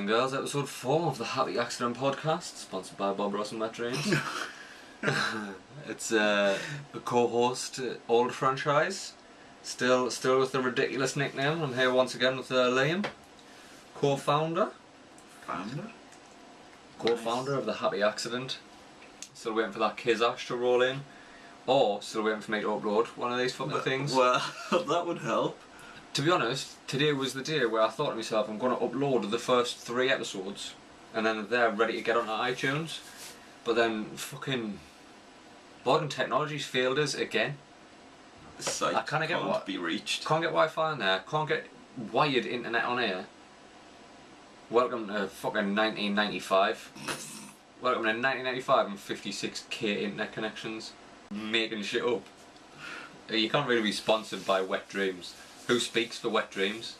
and girls, episode 4 of the Happy Accident Podcast, sponsored by Bob Ross and Wet Dreams. It's a co-host, old franchise, still with the ridiculous nickname. I'm here once again with Liam, co-founder of the Happy Accident. Still waiting for that Kizash to roll in, or still waiting for me to upload one of these fucking things. Well, that would help. To be honest, today was the day where I thought to myself, I'm going to upload the first 3 episodes, and then they're ready to get onto iTunes. But then fucking modern technology's failed us again. The site I can't be reached. Can't get Wi-Fi on there. Can't get wired internet on here. Welcome to fucking 1995. Welcome to 1995 and 56k internet connections. Making shit up. You can't really be sponsored by Wet Dreams. Who speaks for Wet Dreams?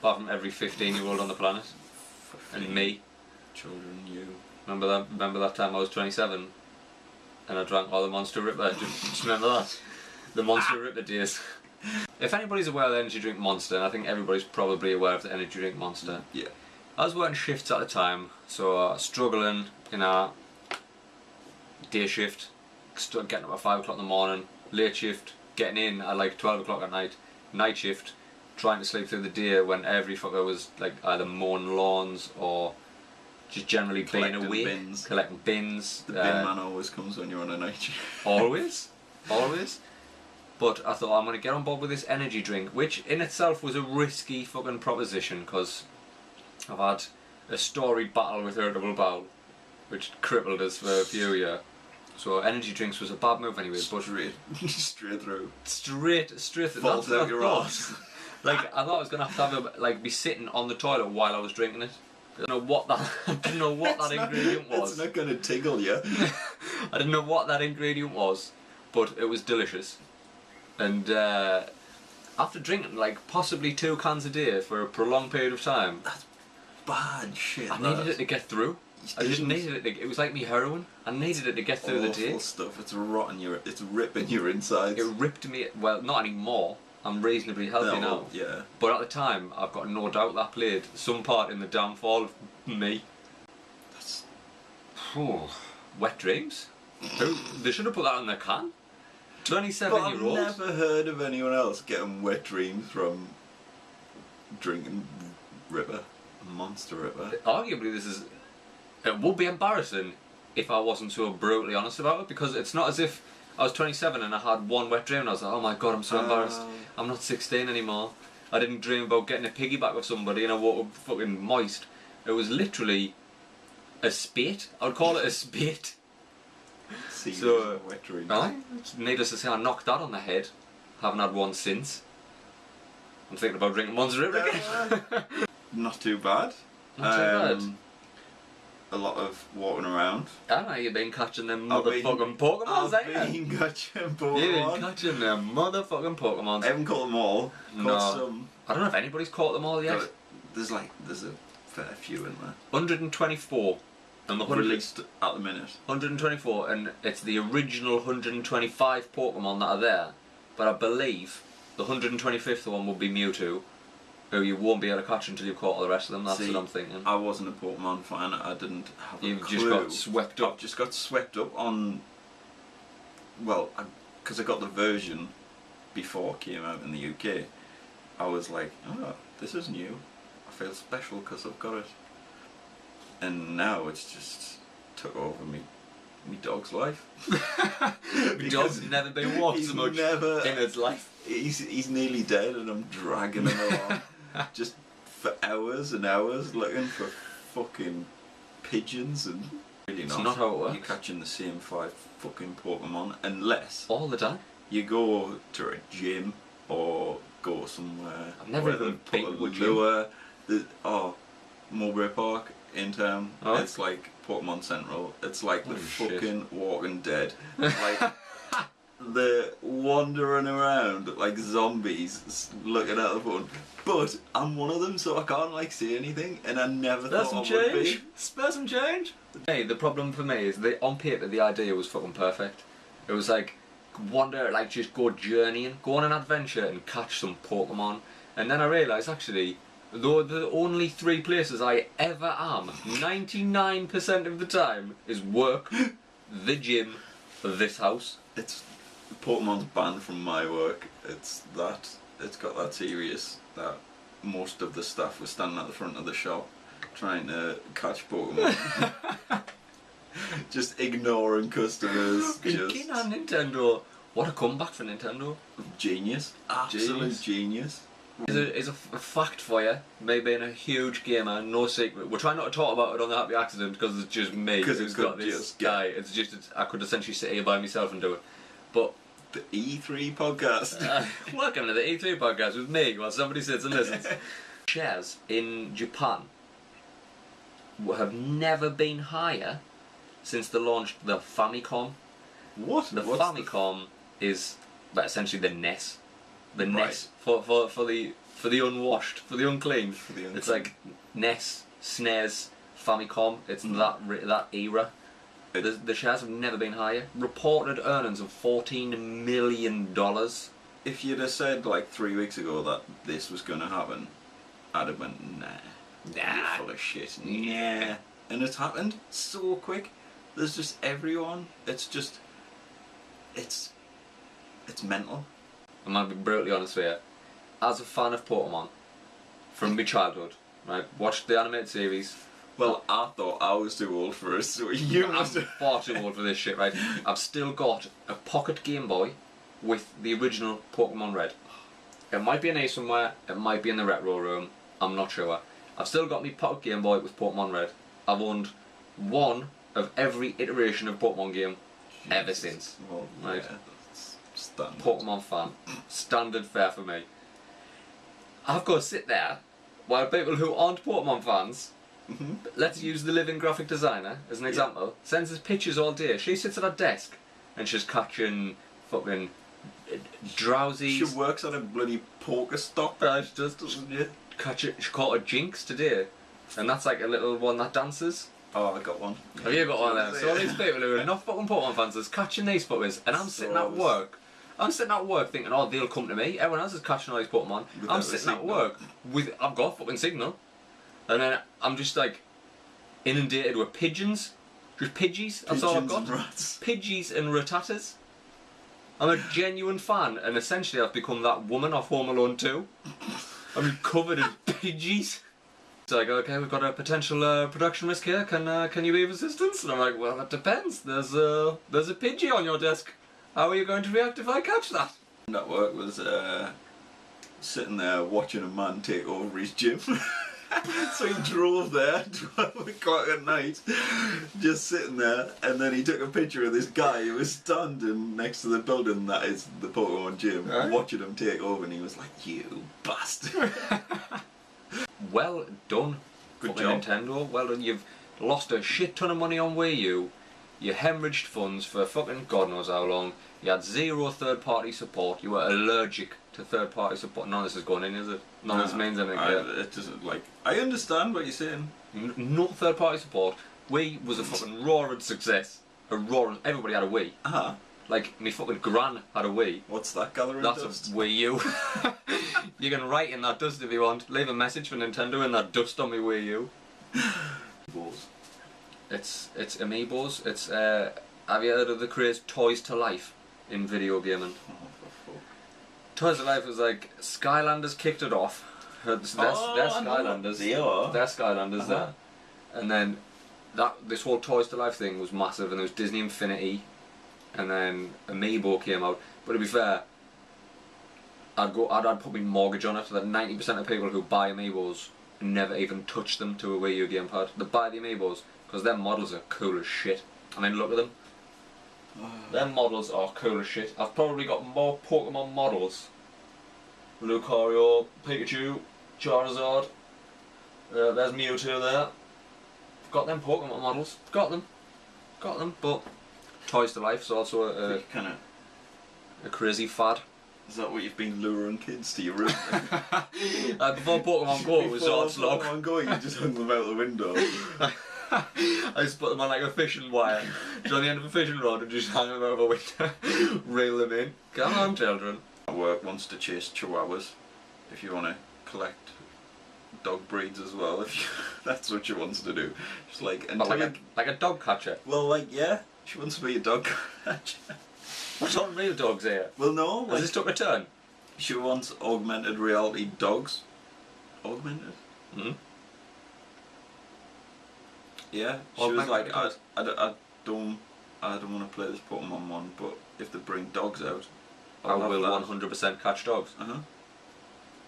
Apart from every 15-year-old on the planet. And me. Children, you. Remember that time I was 27 and I drank all the Monster Ripper? Just remember that? The Monster Ripper days. If anybody's aware of the energy drink Monster, and I think everybody's probably aware of the energy drink Monster. Yeah. I was working shifts at the time, so struggling in a day shift, getting up at 5 o'clock in the morning, late shift, getting in at like 12 o'clock at night shift, trying to sleep through the day when every fucker was like either mowing lawns or just generally being awake, collecting bins. The bin man always comes when you're on a night shift. Always. But I thought I'm going to get on board with this energy drink, which in itself was a risky fucking proposition because I've had a storied battle with Irritable Bowel, which crippled us for a few years. So energy drinks was a bad move anyway. But straight through. Straight through. Falls out your arse. Like I thought I was gonna have to be sitting on the toilet while I was drinking it. I didn't know what that ingredient was. It's not gonna tickle you. I didn't know what that ingredient was, but it was delicious. And after drinking like possibly 2 cans a day for a prolonged period of time, that's bad shit. I needed it to get through. I just needed it. It was like me heroin. I needed it to get through the day. Stuff. It's ripping your insides. It ripped me. Well, not anymore. I'm reasonably healthy now. Yeah. But at the time, I've got no doubt that played some part in the downfall of me. That's. Wet Dreams. They should have put that on the can. 27-year-old. I've never heard of anyone else getting wet dreams from drinking Monster Ripper. Arguably, it would be embarrassing if I wasn't so brutally honest about it, because it's not as if I was 27 and I had one wet dream and I was like, oh my god, I'm so embarrassed. I'm not 16 anymore. I didn't dream about getting a piggyback with somebody and I woke up fucking moist. It was literally a spate. I would call it a spate. So, wet dream. Needless to say, I knocked that on the head. Haven't had one since. I'm thinking about drinking Monster Ripper again. Not too bad. Not too bad. A lot of walking around. I know you've been catching them motherfucking Pokemons, I've been catching Pokemon. You've been catching them motherfucking Pokemons. I haven't caught them all. Caught some. I don't know if anybody's caught them all yet. There's a fair few in there. 124. And the released at the minute. 124, and it's the original 125 Pokemon that are there. But I believe the 125th one will be Mewtwo, who you won't be able to catch until you've caught all the rest of them. That's what I'm thinking. I wasn't a Pokemon fan. I didn't have a clue. You've just got swept up. I've just got swept up on. Well, because I got the version before it came out in the UK. I was like, oh, this is new. I feel special because I've got it. And now it's just took over me dog's life. My dog's never been walked so much in his life. He's nearly dead and I'm dragging him along just for hours and hours looking for fucking pigeons and really It's not how it works. You're catching the same 5 fucking Pokemon unless all the time you go to a gym or go somewhere. I've never even been to a gym. Mulberry Park in town. Oh. It's like Pokemon Central. It's like the fucking shit. Walking Dead. Like they're wandering around like zombies looking at the phone. But I'm one of them, so I can't like say anything, and I never thought I would be. Spare some change. Hey, the problem for me is that on paper the idea was fucking perfect. It was like wander, like just go journeying, go on an adventure and catch some Pokemon. And then I realised actually Though the only 3 places I ever am, 99% of the time, is work, the gym, this house. It's Pokemon's banned from my work. It's got that serious that most of the staff were standing at the front of the shop trying to catch Pokemon. Just ignoring customers. Get on Nintendo. What a comeback for Nintendo. Genius. Absolute genius. Is a fact for you, me being a huge gamer, no secret. We're trying not to talk about it on the Happy Accident because it's just me who's got this guy. It's I could essentially sit here by myself and do it. But the E3 podcast. Welcome to the E3 podcast with me while somebody sits and listens. Shares in Japan have never been higher since they launched the Famicom. What? The Famicom is essentially the NES. The Right. NES for the unwashed, for the unclean. It's like NES, SNES, Famicom. It's that era. The shares have never been higher. Reported earnings of $14 million. If you'd have said like 3 weeks ago that this was going to happen, I'd have went, nah. You're full of shit. Nah. And it's happened so quick. There's just everyone. It's mental. I'm gonna be brutally honest with you. As a fan of Pokemon, from my childhood, right, watched the animated series. Well, I thought I was too old for it, so you must I'm have. far too old for this shit, right? I've still got a pocket Game Boy with the original Pokemon Red. It might be in A somewhere, it might be in the retro room, I'm not sure. I've still got my pocket Game Boy with Pokemon Red. I've owned one of every iteration of Pokemon game ever since. Well, Right. yeah, that's standard. Pokemon fan. Standard fare for me. I've got to sit there while people who aren't Pokemon fans, let's use the living graphic designer as an example, sends us pictures all day. She sits at her desk and she's catching fucking drowsies. She works at a bloody Pokestop. She just doesn't she caught a Jinx today. And that's like a little one that dances. Oh, I got one. Have you got one there? So all these people who are not fucking Pokemon fans is catching these puppies, and I'm sitting at work. I'm sitting at work thinking, oh, they'll come to me. Everyone else is catching all these Pokemon. I'm sitting at work with, I've got a fucking signal, and then I'm just like inundated with pigeons, just pidgeys. That's all I've got. Rats. Pidgeys and Rattatas. I'm a genuine fan, and essentially I've become that woman off Home Alone 2. I'm covered in pidgeys. It's like, okay, we've got a potential production risk here. Can you be of assistance? And I'm like, well, that depends. There's a Pidgey on your desk. How are you going to react if I catch that? At work was sitting there watching a man take over his gym. So he drove there 12 o'clock at night, just sitting there, and then he took a picture of this guy who was standing next to the building that is the Pokemon gym, watching him take over, and he was like, "You bastard." Well done, Good fucking job. Nintendo. Well done. You've lost a shit ton of money on Wii U. You hemorrhaged funds for fucking God knows how long. You had 0 third-party support. You were allergic to third-party support. None of this is going in, is it? None of this means anything. It doesn't, like, I understand what you're saying. No third-party support. Wii was a fucking roaring success. Everybody had a Wii. Like, me fucking gran had a Wii. What's that gathering That's dust? a Wii U. You can write in that dust if you want. Leave a message for Nintendo in that dust on me Wii U. It's Amiibos. It's have you heard of the craze Toys to Life in video gaming? Toys to Life was like Skylanders kicked it off. They're Skylanders. They're Skylanders there. And then this whole Toys to Life thing was massive, and there was Disney Infinity, and then Amiibo came out. But to be fair, I'd put my mortgage on it that 90% of people who buy Amiibos never even touch them to a Wii U gamepad. They buy the Amiibos because their models are cool as shit. I mean, look at them. Their models are cool as shit. I've probably got more Pokemon models. Lucario, Pikachu, Charizard. There's Mewtwo there. Got them Pokemon models. Got them. But Toys to Life is also a crazy fad. Is that what you've been luring kids to your room? Before Pokemon Go, it was Sword Slog. Pokemon Go, you just hung them out the window. I just put them on like a fishing wire, just on the end of a fishing rod, and just hang them over a window, reel them in. Come on, children. My work wants to chase chihuahuas. If you want to collect dog breeds as well, if you, that's what she wants to do. She's like, But like a dog catcher. well, like, yeah, she wants to be a dog catcher. What's on real dogs here? Well, no, Has like, this took a turn? she wants augmented reality dogs. Augmented? Hmm? Yeah, she was like, Augmented I don't want to play this Pokemon one, but if they bring dogs out, I I'll will have that. 100% catch dogs. Uh-huh.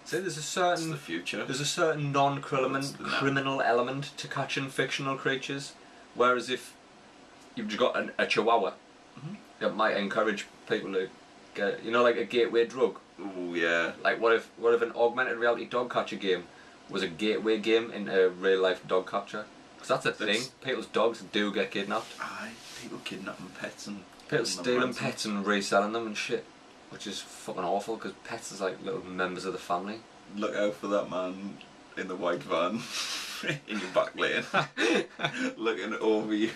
See, there's a It's certain the future. There's a certain non-criminal element to catching fictional creatures, whereas if you've just got a chihuahua, Mhm. it might encourage people to get, you know, like a gateway drug. Oh yeah. Like what if an augmented reality dog catcher game was a gateway game into real life dog capture? Because that's a thing. People's dogs do get kidnapped. Aye, people kidnapping pets and People holding them stealing ransom. pets and reselling them and shit, which is fucking awful. Because pets is like little members of the family. Look out for that man in the white van in your back lane, looking over you.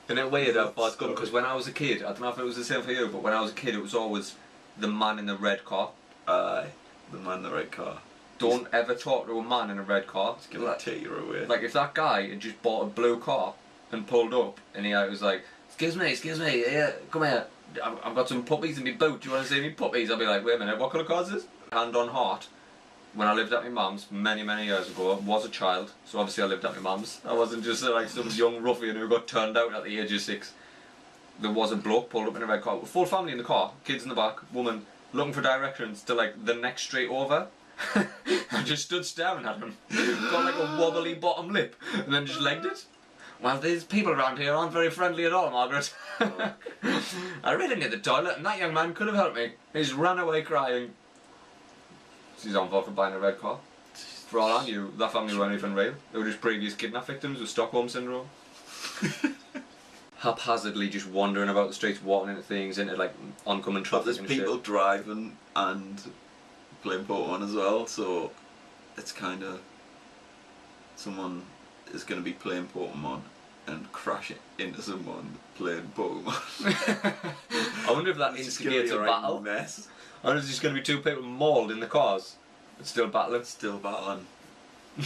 Isn't it weird how far it's gone? Because when I was a kid, I don't know if it was the same for you, but when I was a kid, it was always the man in the red car. Aye, the man in the red car. Don't ever talk to a man in a red car. He's gonna take you away. Like if that guy had just bought a blue car and pulled up, and he was like, excuse me, yeah, come here. I've got some puppies in my boot. Do you want to see me puppies? I'll be like, wait a minute, what colour car is this? Hand on heart. When I lived at my mum's many years ago, I was a child, so obviously I lived at my mum's. I wasn't just like some young ruffian who got turned out at the age of 6. There was a bloke pulled up in a red car, full family in the car, kids in the back, woman looking for directions to like the next street over. I just stood staring at him, got like a wobbly bottom lip, and then just legged it. Well, these people around here aren't very friendly at all, Margaret. I really need the toilet, and that young man could have helped me. He just ran away crying. She's on for buying a red car. For all I knew, that family weren't even real. They were just previous kidnap victims with Stockholm Syndrome. Haphazardly just wandering about the streets, walking into things, into like oncoming But traffic there's and people shit. driving and playing Pokemon as well, so it's kind of someone is going to be playing Pokemon and crash into someone playing Pokemon. I wonder if that It's just gonna instigates be a right battle. mess. I wonder if there's going to be two people mauled in the cars, but still battling. Still battling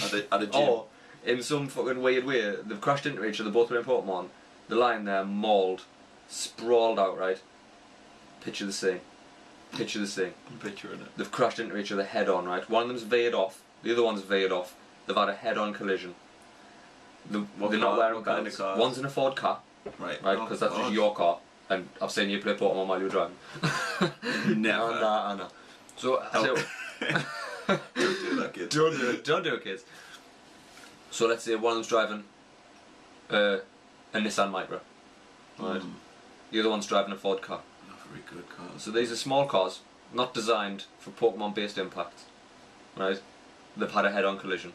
at a gym. Or, in some fucking weird way, they've crashed into each other, both playing Pokemon. They're lying there, mauled, sprawled out, right? Picture the scene. Picture the scene. I'm picturing it. They've crashed into each other head on, right? One of them's veered off, the other one's veered off. They've had a head on collision. They're What not wearing kind of belts. cars? One's in a Ford car, Right. right? Oh, Because that's just God. your car. And I've seen you play Pokemon while you were driving. Never. I know. So, Oh. Don't do that, kids. don't do it. Don't do it, kids. So let's say one of them's driving a Nissan Micra, right? Mm, The other one's driving a Ford car. not very good cars. So these are small cars, not designed for Pokemon-based impacts, right? They've had a head-on collision.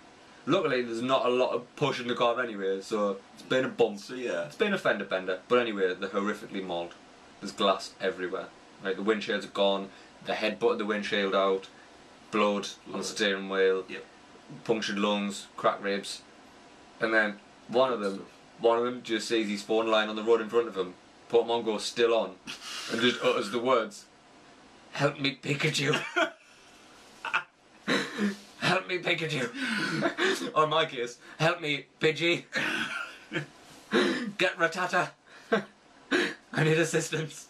Luckily, there's not a lot of push in the car anyway, so it's been a bump. So yeah, It's been a fender bender, but anyway, they're horrifically mauled. There's glass everywhere. Right, the windshields are gone. The head butted the windshield out. Blood on the Blood. steering wheel. Yep. Punctured lungs, cracked ribs, and then one of them just sees his phone lying on the road in front of him. Pokemon Go still on, and just utters the words, "Help me, Pikachu." Help me, Pikachu. Or in my case, help me, Pidgey. Get Rattata. I need assistance.